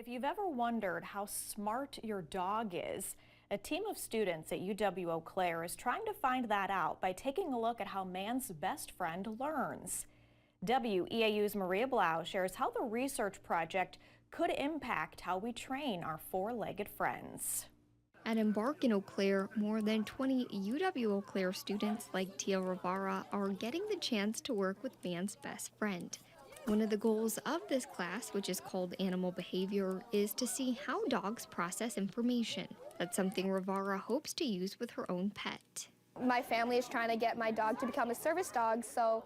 If you've ever wondered how smart your dog is, a team of students at UW-Eau Claire is trying to find that out by taking a look at how man's best friend learns. WEAU's Maria Blau shares how the research project could impact how we train our four-legged friends. At Embark in Eau Claire, more than 20 UW-Eau Claire students like Tia Rivara are getting the chance to work with man's best friend. One of the goals of this class, which is called Animal Behavior, is to see how dogs process information. That's something Rivara hopes to use with her own pet. My family is trying to get my dog to become a service dog, so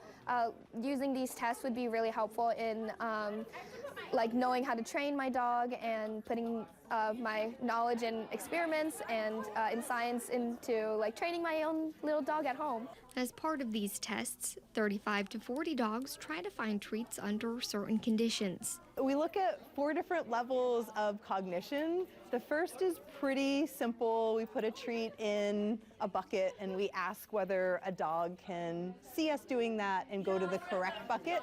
using these tests would be really helpful in knowing how to train my dog and putting my knowledge in experiments and in science into training my own little dog at home. As part of these tests, 35 to 40 dogs try to find treats under certain conditions. We look at 4 different levels of cognition. The first is pretty simple. We put a treat in a bucket and we ask whether a dog can see us doing that and go to the correct bucket.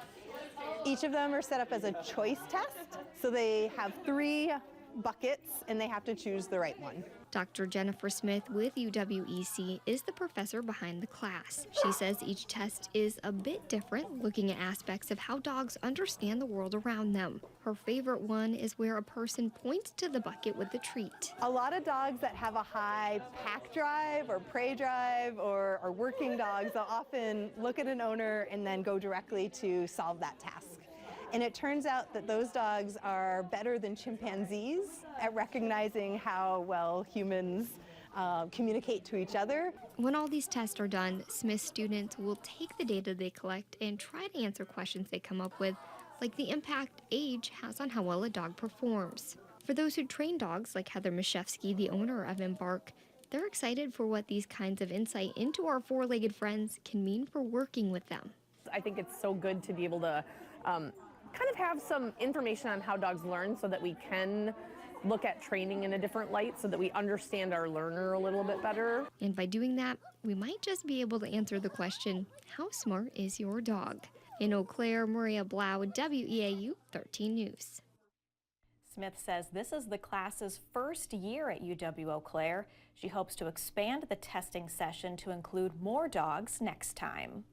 Each of them are set up as a choice test, so they have 3 buckets and they have to choose the right one. Dr. Jennifer Smith with UWEC is the professor behind the class. She says each test is a bit different, looking at aspects of how dogs understand the world around them. Her favorite one is where a person points to the bucket with the treat. A lot of dogs that have a high pack drive or prey drive or are working dogs, they'll often look at an owner and then go directly to solve that task. And it turns out that those dogs are better than chimpanzees at recognizing how well humans communicate to each other. When all these tests are done, Smith students will take the data they collect and try to answer questions they come up with, like the impact age has on how well a dog performs. For those who train dogs, like Heather Mashevsky, the owner of Embark, they're excited for what these kinds of insight into our four-legged friends can mean for working with them. I think it's so good to be able to kind of have some information on how dogs learn so that we can look at training in a different light so that we understand our learner a little bit better. And by doing that, we might just be able to answer the question, how smart is your dog? In Eau Claire, Maria Blau, WEAU 13 News. Smith says this is the class's first year at UW-Eau Claire. She hopes to expand the testing session to include more dogs next time.